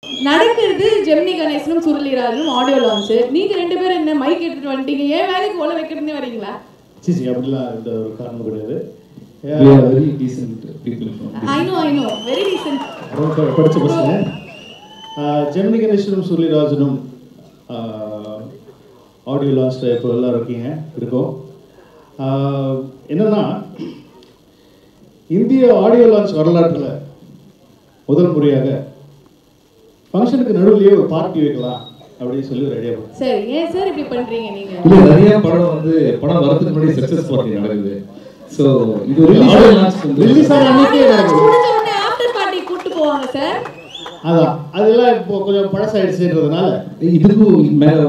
நடக்கிறது Gemini கணேசனும் சுருளிராஜனும் audio launch. நீங்க ரெண்டு பேரும் என்ன மைக் எடுத்துட்டு வந்துட்டீங்க? ஏன் வேலைக்கு ஓல வைக்கிறதுன்னு வரீங்களா? சரி அப்படிலாம் இந்த ஒரு காரணம் கிடையாது. Very decent people. I know very decent. படிச்ச பசங்க. ஜெமினி கணேசனும் சுருளிராஜனும் ஆடியோ லான்ச்சில் இப்போ எல்லோரும் இருக்கோம். என்னென்னா, இந்திய ஆடியோ லான்ச் வரலாற்றில் முதல் முறையாக ஃபங்க்ஷனுக்கு நடுவுலயே ஒரு பார்ட்டி வைக்கலாம் அப்படின்னு சொல்லி ரெடியா போறோம். சரி, ஏன் சார் இப்படி பண்றீங்க நீங்க? இல்ல, நிறைய படம் வரதுக்கு முன்னாடி சக்சஸ் பார்ட்டி நடக்குது. சோ இது ஒரு ஆடியோ லான்ச் ரிலீஸ் ஆன அன்னைக்கே நடக்குது. உடனே ஆஃப்டர் பார்ட்டி கூட்டி போவாங்க சார். அதெல்லாம் இப்போ கொஞ்சம் பழசாயிடுச்சுன்றதுனால இதுக்கு மேல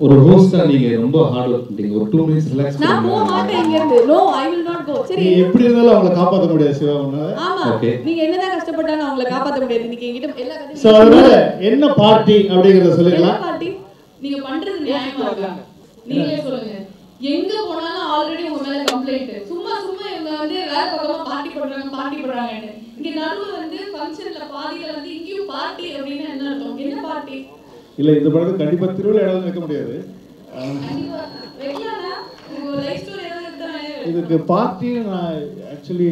ஒரு ஹோஸ்டா நீங்க ரொம்ப ஹார்ட் ஒர்க் பண்ணீங்க. ஒரு 2 மினிட்ஸ் ரிலாக்ஸ் பண்ணுங்க. நான் போக மாட்டேன் இங்க இருந்து. No, I will not go. சரி, நீ எப்படி இருந்தாலும் அவங்களை காப்பாற்ற முடியாது சிவா உன்னால. ஆமா, நீங்க என்னதான் கஷ்டப்பட்டாலும் அவங்களை காப்பாற்ற முடியாது. இன்னைக்கு என்கிட்ட எல்லா கதையும். சோ அதனால என்ன பார்ட்டி அப்படிங்கறத சொல்லிடலாம். பார்ட்டி நீங்க பண்றது நியாயமா இருக்கா? நீங்களே சொல்லுங்க. எங்க போனாலும் ஆல்ரெடி உங்க மேல கம்ப்ளைண்ட். சும்மா இவங்க வேற பக்கமா பார்ட்டி பண்றாங்கன்னு. இங்க நடுவுல ஃபங்க்ஷன்ல பாதியில இங்கேயும் பார்ட்டி அப்படின்னா என்ன அர்த்தம்? என்ன பார்ட்டி? இல்ல, இந்த படத்துக்கு கண்டிப்பா திருவிழா இடம் வைக்க முடியாது. கண்டிப்பா வைக்கலாம்னா உங்க லைஃப் ஸ்டோரி ஏதாவது எடுத்தானே இதுக்கு பார்ட்டி நான் ஆக்சுவலி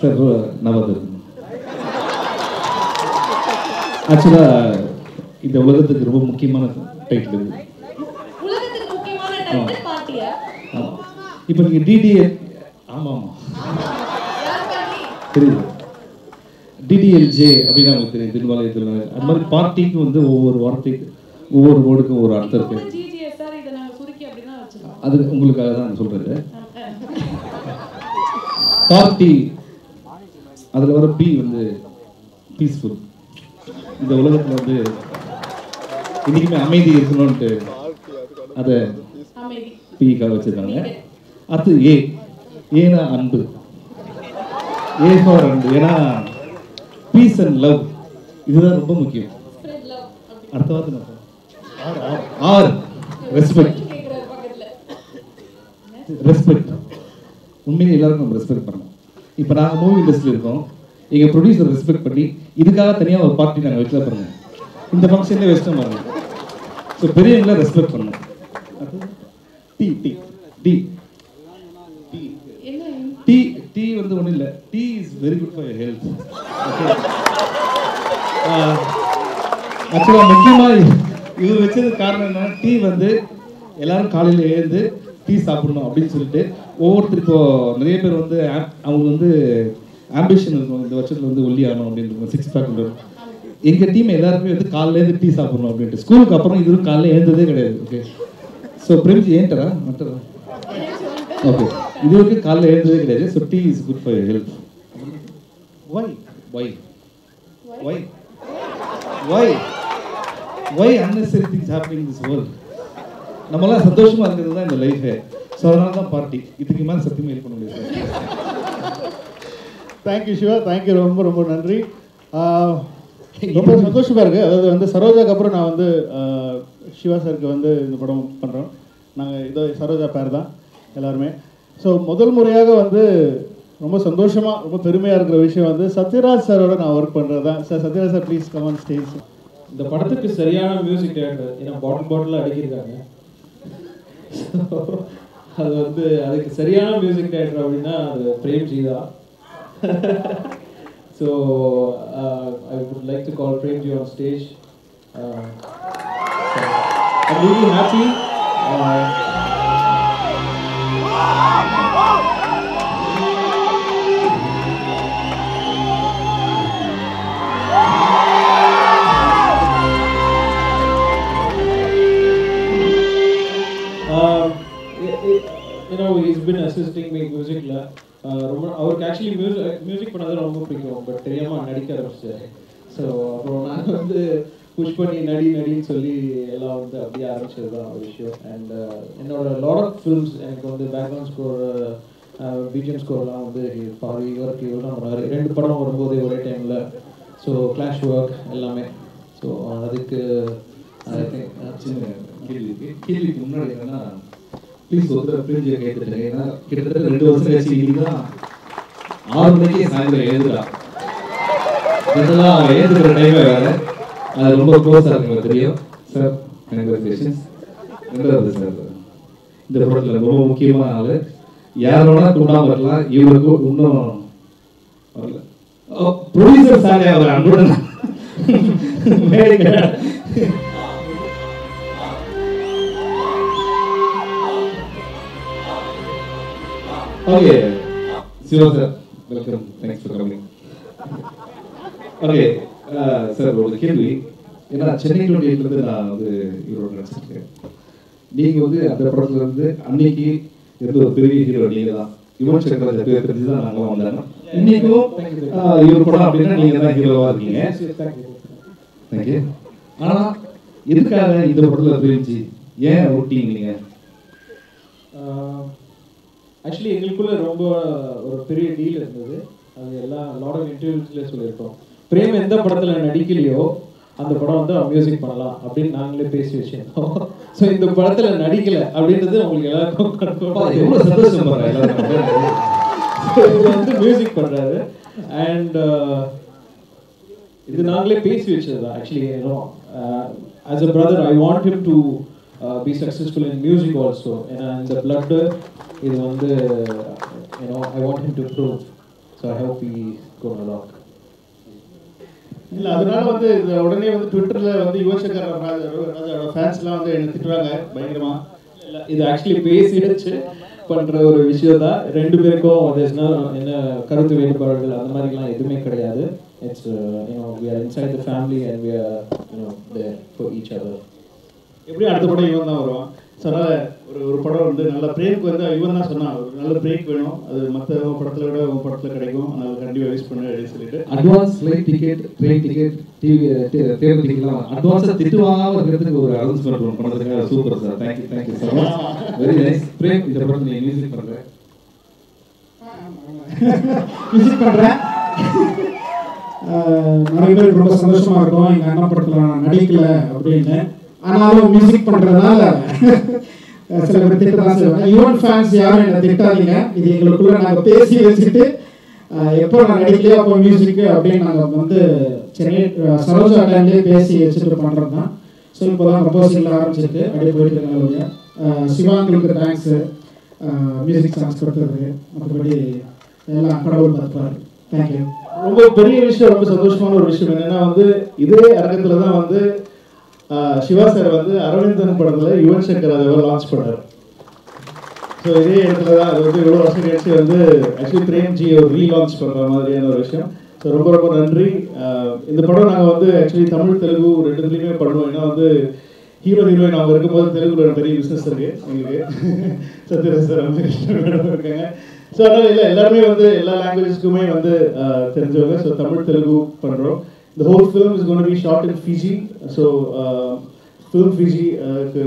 சார் நவது ஆக்சுவலா இந்த உலகத்துக்கு ரொம்ப முக்கியமான டைட்டில் இது. உலகத்துக்கு முக்கியமான டைட்டில் பார்ட்டியா? இப்போ நீங்க டிடிஎல் ஆமா தெரியுது. டிடிஎல்ஜே அப்படின்னு நமக்கு தெரியும். திருவாலயத்தில் அது மாதிரி பார்ட்டிக்கு ஒவ்வொரு வார்த்தைக்கு ஒவ்வொரு வேர்டுக்கும் ஒரு அர்த்தம் இருக்கு. ஜிஜிஎஸ்ஆர் இத நாங்க சுருக்கி அப்படி தான் வச்சிருக்கோம். அது உங்களுக்காக தான் நான் சொல்றது. பார்ட்டி அதுல வர பி பீஸ்ஃபுல். இந்த உலகத்துல இன்னைக்குமே அமைதி இருக்கணும்ட்டு அதை பிக்காக வச்சிருக்காங்க. அது ஏன்னா அன்பு. ஏ ஃபார் அன்பு. ஏன்னா பீஸ் அண்ட் லவ் இதுதான் ரொம்ப முக்கியம். அடுத்த வார்த்தை ஆர் ரெஸ்பெக்ட். ரெஸ்பெக்ட் உண்மையிலே எல்லாருக்கும் நம்ம ரெஸ்பெக்ட் பண்ணணும். இப்போ நாங்கள் மூவி இண்டஸ்ட்ரியில் இருக்கோம். எங்கள் ப்ரொடியூசர் ரெஸ்பெக்ட் பண்ணி இதுக்காக தனியாக ஒரு பார்ட்டி நாங்கள் வைக்கல பாருங்க. இந்த ஃபங்க்ஷன்லேயே வச்சுட்டோம் பாருங்க. ஸோ பெரியவங்களை ரெஸ்பெக்ட் பண்ணணும். Tea tea tea tea tea ஒன்றும் இல்லை. Tea is very good for your health. Okay, ஆக்சுவலாக முக்கியமாக இது வச்சது காரணம் என்ன, டீ எல்லாரும் காலையில் எழுந்து டீ சாப்பிடணும் அப்படின்னு சொல்லிட்டு ஒவ்வொருத்தர் இப்போ நிறைய பேர் அவங்க ஆம்பிஷன் இருக்கும். இந்த வருஷத்தில் ஒல்லி ஆகணும் அப்படின்னு 6 பேக் வரும். எங்கள் டீம் எல்லாருமே காலையில் எழுந்து டீ சாப்பிடணும் அப்படின்ட்டு. ஸ்கூலுக்கு அப்புறம் இதுவும் காலையில் எழுந்ததே கிடையாது. ஓகே, ஸோ பிரேம்ஜி ஏன்டரா மற்றதா ஓகே, இதுக்கு காலையில் எழுந்ததே கிடையாது. So tea is good for your health. Why unnecessary things happening in this world? நம்மளாம் சந்தோஷமா இருக்கிறது தான் இந்த லைஃபே. ஸோ அதனால தான் பார்ட்டி. இதுக்கு மேலே சத்தியமாக ஹெல்ப் பண்ண முடியாது. தேங்க்யூ சிவா, தேங்க்யூ, ரொம்ப ரொம்ப நன்றி. ரொம்ப சந்தோஷமா இருக்கு. அதாவது சரோஜாக்கு அப்புறம் நான் சிவா சாருக்கு இந்த படம் பண்ணுறோம். நாங்கள் இதோ சரோஜா பேர் தான் எல்லாருமே. ஸோ முதல் முறையாக ரொம்ப சந்தோஷமாக ரொம்ப பெருமையாக இருக்கிற விஷயம் சத்யராஜ் சாரோட நான் ஒர்க் பண்ணுறது தான். Sir, Sathyaraj sir please come on stage. இந்த படத்துக்கு சரியான மியூசிக் டைரக்டர். ஏன்னா பாட்டில் அடிக்கிருக்காங்க. அது அதுக்கு சரியான மியூசிக் டைரக்டர் அப்படின்னா அது பிரேம்ஜி தான். So I would like to call Premji on stage. I'm really happy. He's been assisting me musicல. அவருக்கு ஆக்சுவலி மியூசிக் பண்ணது ரொம்ப பிடிக்கும். பட் தெரியாமல் நடிக்க ஆரம்பிச்சாரு. ஸோ அப்புறம் நான் புஷ் பண்ணி நடின்னு சொல்லி எல்லாம் அப்படியே ஆரம்பிச்சது தான் ஒரு விஷயம். அண்ட் என்னோட லாட் ஆஃப் ஃபிலிம்ஸ் எனக்கு பேக்ரவுண்ட் ஸ்கோர், பிஜிஎம் ஸ்கோர்லாம் இவருக்கு தான் பண்ணார். 2 படம் வரும்போது ஒரே டைமில். ஸோ கிளாஷ் ஒர்க் எல்லாமே. ஸோ அதுக்கு கேள்விக்கு முன்னாடி என்னன்னா, ப்ளீஸ் பிரேம்ஜியை கேட்டுட்டேன். ஏன்னா கிட்டத்தட்ட 2 வருஷம் கழிச்சு இன்னைக்கு தான் 6 மணிக்கு சாயந்தரம் எழுதுலாம். இதெல்லாம் அவன் ஏற்றுக்கிற டைமே வேறு, அது ரொம்ப க்ளோஸாக இருக்கு தெரியும் சார். கங்க்ராச்சுலேஷன்ஸ். ரெண்டாவது சார், இந்த படத்தில் ரொம்ப முக்கியமான ஆள், யாரோட கூட்டாமல் இருக்கலாம், இவருக்கு இன்னும் வரல. ப்ரொடியூசர் சாரே அவர் அன்புடன் okay Siva sir, welcome, thanks for coming. Okay sir, ஒரு கேள்வி. ஏன்னா சென்னை 28 நான் வந்து இவரோட நடிச்சிருக்கேன். நீங்கள் வந்து அந்த படத்துல இருந்து அன்னைக்கு இருந்த ஒரு பெரிய ஹீரோ நீங்கள் தான். யுவன் சங்கர் பேர் தெரிஞ்சு தான் நாங்கள் வந்தாங்க. இன்னைக்கும் இவர் படம் அப்படின்னா நீங்கள் தான் ஹீரோவாக இருக்கீங்க. தேங்க்யூ. ஆனால் எதுக்காக இந்த படத்தில் பிரிஞ்சு ஏன் ஒட்டிங்க நீங்கள்? ஆக்சுவலி எங்களுக்குள்ள ரொம்ப ஒரு பெரிய டீல் இருந்தது. அது எல்லாம் லாட் ஆஃப் இன்டர்வியூஸ்லேயே சொல்லியிருக்கோம். பிரேம் எந்த படத்தில் நடிக்கலையோ அந்த படம் வந்து மியூசிக் பண்ணலாம் அப்படின்னு நாங்களே பேசி வச்சிருந்தோம். ஸோ இந்த படத்தில் நடிக்கலை அப்படின்றது உங்களுக்கு எல்லாருக்கும் எவ்வளோ சந்தோஷம் இது வந்து மியூசிக் பண்ணுறாரு. அண்ட் இது நாங்களே பேசி வச்சது தான். Actually as a brother I want him to be successful in music also, and the blood இது வந்து I want him to prove, so I hope he go along. இல்லை, அதனால வந்து உடனே வந்து ட்விட்டரில் வந்து யுவன் சங்கர் ராஜாவோட ஃபேன்ஸ்லாம் வந்து என்ன திட்டுவாங்க பயங்கரமாக. இல்லை, இது ஆக்சுவலி பேசி வச்சு பண்ணுற ஒரு விஷயம் தான். ரெண்டு பேருக்கும் அது என்ன கருத்து வேறுபாடுகள் அந்த மாதிரிலாம் எதுவுமே கிடையாது. It's we are inside the family and we are there for each other. எப்படியும் அடுத்த படம் இவன் தான் வருவான். ஸோ அதனால் ஒரு படம் வந்து நல்ல பிரேக் வந்து இவன் தான் சொன்னான், ஒரு நல்ல பிரேக் வேணும், அது மற்ற படத்தில் விட உங்கள் படத்தில் கிடைக்கும், அதனால் கண்டிப்பாக யூஸ் பண்ண அப்படின்னு சொல்லிட்டு advance flight ticket, train ticket, TV தேர்தல் டிக்கெட்லாம் அட்வான்ஸாக திட்டு வாங்காமல் இருக்கிறதுக்கு ஒரு அனௌன்ஸ்மெண்ட் ஒன்று பண்ணுறதுக்காக super sir. Thank you, thank you so much. Very nice. Prem, இந்த படத்தில் நீங்கள் மியூசிக் பண்ணுறேன். மியூசிக் பண்ணுறேன். நிறைய பேருக்கு ரொம்ப சந்தோஷமாக இருக்கும் எங்கள் அண்ணா படத்தில் நான் நடிக்கலை அப்படின்னு. ஆனாலும் மியூசிக் பண்ணுறதுனால சில பேர் திட்ட தான் செய்வாங்க. யுவன் ஃபேன்ஸ் யாரும் என்னை திட்டாதீங்க, இது எங்களுக்குள்ள நாங்கள் பேசி வச்சுட்டு எப்போ நான் நடிக்கலையோ அப்போ மியூசிக்கு அப்படின்னு நாங்கள் வந்து சென்னை சரோஜா டைம்லேயே பேசி வச்சுட்டு பண்ணுறது தான். ஸோ இப்போ தான் ப்ரப்போசிங்கில் ஆரம்பிச்சிருக்கு, அப்படியே போயிட்டு இருக்காங்க. சிவாங்களுக்கு தேங்க்ஸு மியூசிக் சாங்ஸ் கொடுத்ததுக்கு. மற்றபடி எல்லாம் கடவுள் பார்த்துப்பாரு. தேங்க்யூ. ரொம்ப பெரிய விஷயம், ரொம்ப சந்தோஷமான ஒரு விஷயம் என்னென்னா வந்து இதே அரங்கத்தில் தான் வந்து சிவா சார் வந்து அரவிந்தன் படத்தில் யுவன் சங்கர் அதை லான்ச் பண்ணார். ஸோ இதே இடத்துல தான் அது வந்து இவ்வளோ வருஷம் கழிச்சு வந்து ஆக்சுவலி பிரேம்ஜி ஒரு ரீலான்ச் பண்ணுற மாதிரியான ஒரு விஷயம். ஸோ ரொம்ப ரொம்ப நன்றி. இந்த படம் நாங்கள் வந்து ஆக்சுவலி தமிழ் தெலுங்கு ரெண்டுத்துலேயுமே பண்ணுவோம். ஏன்னா வந்து ஹீரோ ஹீரோயின் அவங்க இருக்கும்போது தெலுங்குல பெரிய பிஸ்னஸ் இருக்குது எங்களுக்கு. சத்யராஜ் சார் அவங்க இருக்காங்க. ஸோ அதனால் இல்லை எல்லாருமே வந்து எல்லா லாங்குவேஜஸ்க்குமே வந்து தெரிஞ்சவங்க. ஸோ தமிழ் தெலுங்கு பண்ணுறோம். The whole film is going to be shot in Fiji. So, Film Fiji,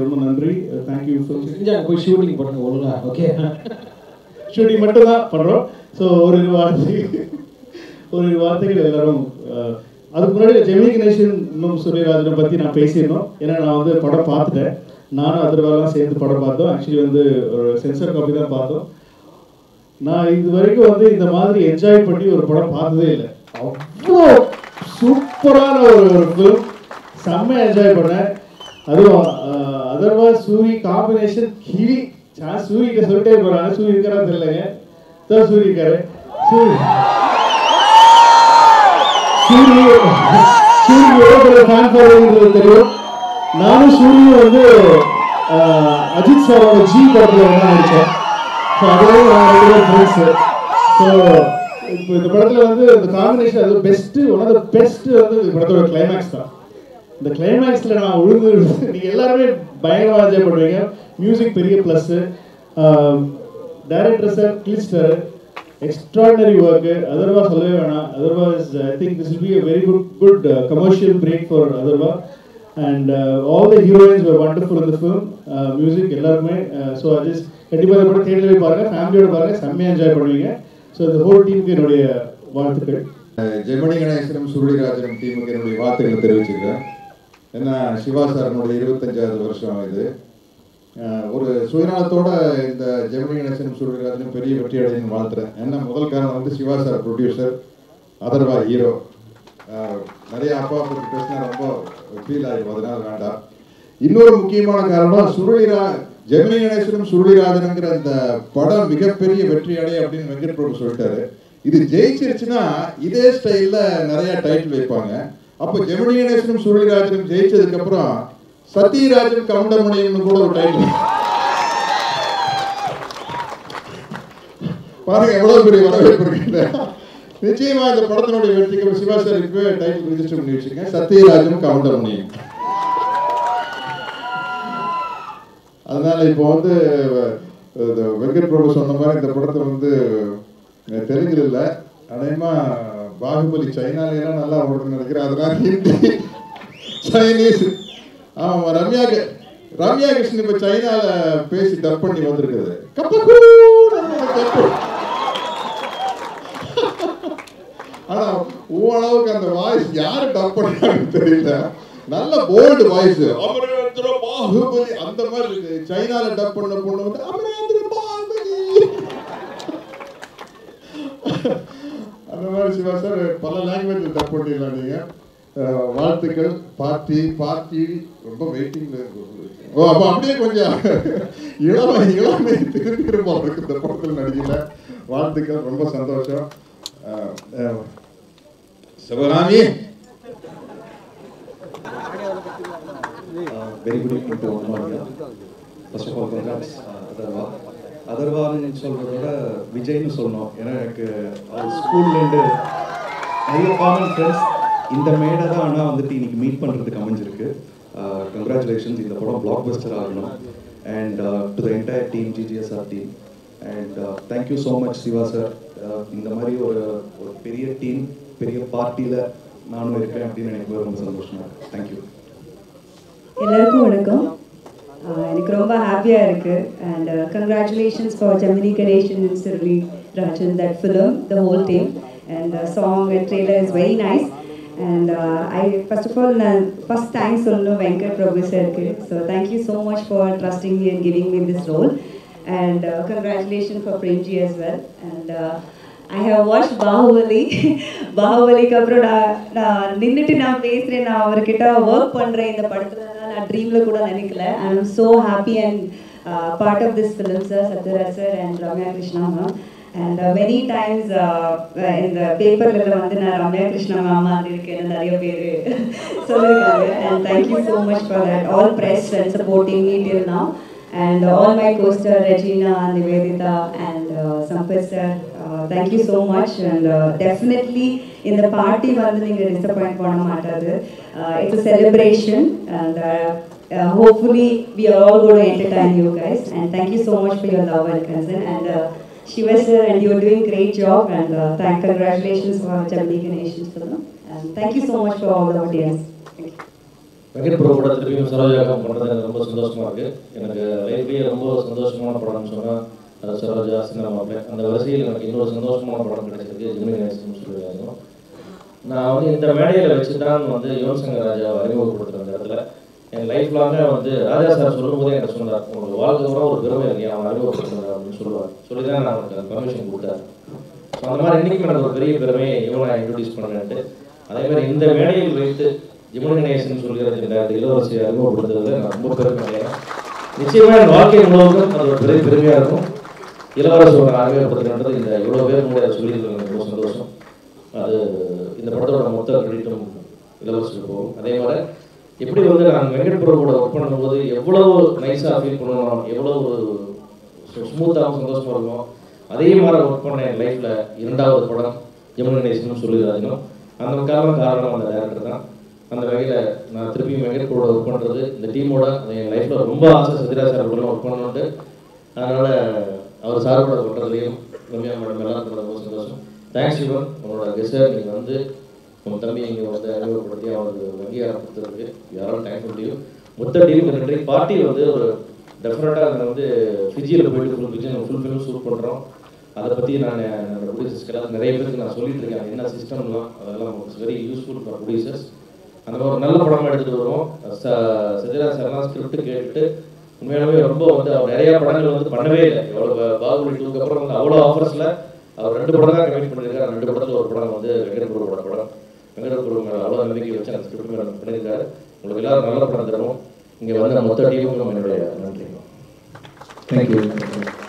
ரொம்ப நன்றி. Thank you. போய் ஷூட்டிங் பண்ணுங்க ஒழுங்கா. ஓகே, ஷூட்டிங் மட்டும் தான் பண்ணுறோம். ஸோ ஒரு வார்த்தைகள் எல்லாரும் அதுக்கு முன்னாடி ஜெமினி கணேசன் இன்னும் சூரியராஜனை பற்றி நான் பேசியிருந்தோம். ஏன்னா நான் வந்து படம் பார்த்துட்டேன். நானும் அதர்வாலாம் சேர்ந்து படம் பார்த்தோம். ஆக்சுவலி வந்து ஒரு சென்சார் காப்பி தான் பார்த்தோம். நான் இது வரைக்கும் வந்து இந்த மாதிரி என்ஜாய் பண்ணி ஒரு படம் பார்த்ததே இல்லை. அவ்வளோ சூப்பரான ஒரு ஃபிலிம், செம்ம என்ஜாய் பண்ணேன். அதுவும் அதர்வாஸ் சூரி காம்பினேஷன் கிளி. சூரிக்க சொல்லிட்டே போகிறாங்க, சூரி இருக்கிறா தெரியலங்க, தான் சூரி இருக்காரு. சூரிய ஃபேன் ஃபாலோவிங் தெரியும். நானும் சூரியும் வந்து அஜித் சாரோட ஜி படத்தில் வந்து நடித்தேன். ஸோ அதுலேயும் நான் ரெண்டு ஃப்ரெண்ட்ஸு. ஸோ இப்போ இந்த படத்தில் வந்து இந்த காம்பினேஷன் அது best, one of the best வந்து இந்த படத்தோட கிளைமேக்ஸ் தான். இந்த கிளைமேக்ஸில் நான் உழுது நீங்கள் எல்லாருமே பயங்கரமாக என்ஜாய் பண்ணுவீங்க. மியூசிக் பெரிய ப்ளஸ்ஸு. டைரக்டர் சார் கிளிஸ்டர் எக்ஸ்ட்ராடனரி ஒர்க்கு. அதர்வா சொல்லவே வேணாம். Atharvaa is I think this will be a very good commercial break for Atharvaa. And all the heroines were wonderful in the film. Music எல்லாருமே. ஸோ அது கண்டிப்பாக இந்த படம் தேட்டரில் போய் பாருங்கள், ஃபேமிலியோட பாருங்கள், செம்மையாக என்ஜாய் பண்ணுவீங்க. ஸோ இந்த ஹோல் டீமுக்கு என்னுடைய வாழ்த்துக்கள். ஜெமினி கணேசனும் சுருளிராஜனும் டீமுக்கு என்னுடைய வாழ்த்துக்களை தெரிவிச்சுக்கிறேன். ஏன்னா சிவா சாரனுடைய 25வது வருஷம் இது. ஒரு சுயநலத்தோட இந்த ஜெமினி கணேசனும் சுருளிராஜனும் பெரிய வெற்றி அடையணும்னு வாழ்த்துறேன். ஏன்னா முதல் காரணம் வந்து Siva sir producer, Atharva hero. நிறைய அப்பா பற்றி பேசினா ரொம்ப ஃபீல் ஆகிடும், அதனால வேண்டாம். இன்னொரு முக்கியமான காரணம் ஜெமினி கணேசனும் சுருளிராஜனுங்கிற இந்த படம் மிகப்பெரிய வெற்றி அடைய அப்படின்னு வெங்கட் பிரபு சொல்லிட்டாரு. இது ஜெயிச்சிருச்சுன்னா இதே ஸ்டைல்ல நிறைய டைட்டில் வைப்பாங்க. அப்போ ஜெமினி கணேசனும் சுருளிராஜனும் ஜெயிச்சதுக்கு அப்புறம் சத்யராஜன் கவுண்டமணியம்னு கூட ஒரு டைட்டில் பாருங்க, எவ்வளவு பெரிய வரவேற்பு இருக்கு. நிச்சயமா இந்த படத்தினுடைய வெற்றிக்கு சிவா சார் இப்பவே டைட்டில் ரிஜிஸ்டர் பண்ணி வச்சிருக்கேன், சத்யராஜன் கவுண்டமணியம். அதனால இப்போ வந்து வெங்கட் பிரபு சொன்ன மாதிரி இந்த படத்தை தெலுங்குல இல்லை, அநேகமா பாகுபலி சைனாலாம் நல்லா ஓடுன்னு நினைக்கிறேன். அதனால ஹிந்தி சைனீஸ் ஆமா ரம்யா கிருஷ்ணன் இப்ப சைனால பேசி டப் பண்ணி வந்திருக்குது. ஆனா ஓரளவுக்கு அந்த வாய்ஸ் யாரு டப் பண்ணாங்கன்னு தெரியல, நல்ல போல்டு வாய்ஸ், அமரேந்திர பாகுபலி அந்த மாதிரி இருக்கு. சைனால டப் பண்ண பொண்ணு அமரேந்திர பாகுபலி அந்த மாதிரி. சிவா சார் பல லாங்குவேஜ் டப் பண்ணிடலாம் நீங்க. வாழ்த்துக்கள். பார்ட்டி ரொம்ப வெயிட்டிங்ல இருக்கு. அப்ப அப்படியே கொஞ்சம் இளமை திரும்பிக்கிற போல இருக்கு இந்த படத்தில் நடிக்கல. வாழ்த்துக்கள், ரொம்ப சந்தோஷம். சிவராமி, very good evening to all. First of all congrats அதர்வான்னு சொல்கிறத விட விஜய்னு சொல்லணும். ஏன்னா எனக்கு ஸ்கூல்லேருந்து நிறைய காமன் ஃப்ரெண்ட்ஸ் இந்த மேடை தான் ஆனால் இன்னைக்கு மீட் பண்ணுறதுக்கு அமைஞ்சிருக்கு. கங்க்ராச்சுலேஷன்ஸ், இந்த படம் பிளாக் பஸ்டர் ஆகணும். And to the entire team, GGSR team, and thank you so much Siva sir. இந்த மாதிரி ஒரு பெரிய டீம், பெரிய பார்ட்டியில் நானும் இருக்கேன் அப்படின்னு எனக்கு ரொம்ப சந்தோஷமாக இருக்குது. தேங்க்யூ. எல்லாருக்கும் வணக்கம். எனக்கு ரொம்ப ஹாப்பியாக இருக்குது. And congratulations for Gemini Ganesan and Surulirajan, that film, the whole team, and the song and trailer is very nice. And first of all, first thanks சொல்லணும் வெங்கட் பிரபு சாருக்கு. So thank you so much for trusting me and giving me this role. And congratulations for Premji as well. And I have watched Bahubali. பாகுபலிக்கு அப்புறம் நான் நின்றுட்டு நான் பேசுகிறேன், நான் அவர்கிட்ட work பண்ணுறேன் இந்த படத்தில். நான் ட்ரீமில் கூட நினைக்கல. I am so happy and part of this film sir, Sathyaraj sir and Ramya Krishna ma'am. And many times இந்த பேப்பரில் நான் ரம்யா கிருஷ்ணா மேம் மாதிரி இருக்கேன்னு நிறைய பேர் சொல்லியிருக்காங்க. And thank you so much for that all press and supporting me till now. And all my co-star Regina, Nivedita and Sampath sir, thank you so much. And definitely in the party neenga disappoint panna maatadu. It's a celebration, and hopefully we are all going to entertain you guys. And thank you so much for your love and concern. And Shiva sir, and you're doing great job. And congratulations for Jemini Ganeshan's film. And thank you so much for all the audience. Thank you. Venkat பிரபுவோட திருப்பியும் சரோஜாக பண்ணுறது எனக்கு ரொம்ப சந்தோஷமாக இருக்குது. எனக்கு லைஃப்லேயே ரொம்ப சந்தோஷமான படம்னு சொன்னால் அது சரோஜா, சினிமாவில். அந்த வரிசையில் எனக்கு இன்னொரு சந்தோஷமான படம் கிடைச்சிருக்கு, ஜெமினி கணேசன் சொல்லியிருக்காங்க. நான் இந்த மேடையில் வச்சு தான் யுவன் சங்கர் ராஜாவை அறிமுகப்படுத்துகிற அந்த இடத்துல என் லைஃப் லாங்காக ராஜா சார் சொல்லும்போதே எனக்கு சொன்னார், உங்களுக்கு வாழ்க்கை கூட ஒரு பெருமை இல்லையா அவன் அறிமுகப்படுத்துகிறார் அப்படின்னு சொல்லுவார். சொல்லி தான் நான் அவனுக்கு அந்த பர்மிஷன் கொடுத்தாரு. ஸோ அந்த மாதிரி இன்றைக்கும் எனக்கு ஒரு பெரிய பெருமையை இவனை இன்ட்ரடியூஸ் பண்ணுறேன்ட்டு அதேமாதிரி இந்த மேடையில் வைத்து ஜெமினி கணேசன் சொல்கிறது இந்த இளவரசியை அறிமுகப்படுத்துறதுல நான் ரொம்ப பெருமை அடைகிறேன். நிச்சயமாக என் வாழ்க்கை முழுவதும் அது ஒரு பெரிய பெருமையாக இருக்கும். இளவரசோட அறிமுகப்படுத்துறது இந்த இவ்வளோ பேர் கூட சொல்லியிருக்காங்க, ரொம்ப சந்தோஷம். அது இந்த படத்தோட மொத்த கிரெடிட்டும் இளவரசுக்கு போகும். அதே மாதிரி எப்படி நான் வெங்கட் பிரபுவோட ஒர்க் பண்ணும்போது எவ்வளவு நைஸாக ஃபீல் பண்ணணும், எவ்வளோ ஒரு ஸ்மூத்தாகவும் சந்தோஷமாக இருக்கும். அதே மாதிரி ஒர்க் பண்ண என் லைஃப்பில் இரண்டாவது படம் ஜெமினி கணேசன் சொல்லியிருந்தாலும் அந்த காரணம் அந்த டேரக்டர் தான். அந்த வகையில் நான் திருப்பியும் வெங்கட் கூட ஒர்க் பண்ணுறது இந்த டீமோட என் லைஃப்பில் ரொம்ப ஆசை. சத்யராஜ் சார் கூட ஒர்க் பண்ணணுன்ட்டு, அதனால் அவர் சார் கூட பண்ணுறதுலையும் ரம்யா மேடம் எல்லாருக்கும் ரொம்ப சந்தோஷம். தேங்க்ஸ் யுவன், உங்களோட கெஸ்டர் நீங்கள் உங்கள் தம்பி இங்கே அறிமுகப்படுத்தி அவருக்கு அங்கீகாரம் கொடுத்துருக்கு. யாரும் டைம் முடியும் மொத்த டீமுக்கு நன்றி. பார்ட்டி ஒரு டெஃபினட்டாக நாங்கள் ஃபிஜியில் போயிட்டு ஃபுல் ஃபிலிம் ஷூட் பண்ணுறோம். அதை பற்றி நான் என்னோடய ப்ரொடியூசர்ஸ்க்கு நிறைய பேருக்கு நான் சொல்லிட்டு இருக்கேன், என்ன சிஸ்டம்லாம் அதெல்லாம் வெரி யூஸ்ஃபுல் ஃபார் ப்ரொடியூசர்ஸ். அந்த ஒரு நல்ல படமாக எடுத்துகிட்டு வருவோம். சத்யராஜ் சார்லாம் ஸ்கிரிப்ட் கேட்டுட்டு உண்மையாலுமே ரொம்ப அவர் நிறையா படங்கள் பண்ணவே இல்லை. எவ்வளோ பாகுபலி 2க்கு அப்புறம் அவ்வளோ ஆஃபர்ஸில் அவர் 2 படம் தான் கமிட் பண்ணியிருக்காரு. 2 படத்தில் ஒரு படம் வெங்கட் பிரபுவோட படம். வெங்கடகுரு மேலே அவ்வளோ நம்பிக்கை வச்சு அந்த ஸ்கிரிப்ட் மேலே பண்ணியிருக்காரு. உங்களுக்கு எல்லாரும் நல்ல படம் தரும். இங்கே வந்து மொத்த டீமுக்கும் என்னுடைய நன்றி. தேங்க்யூ.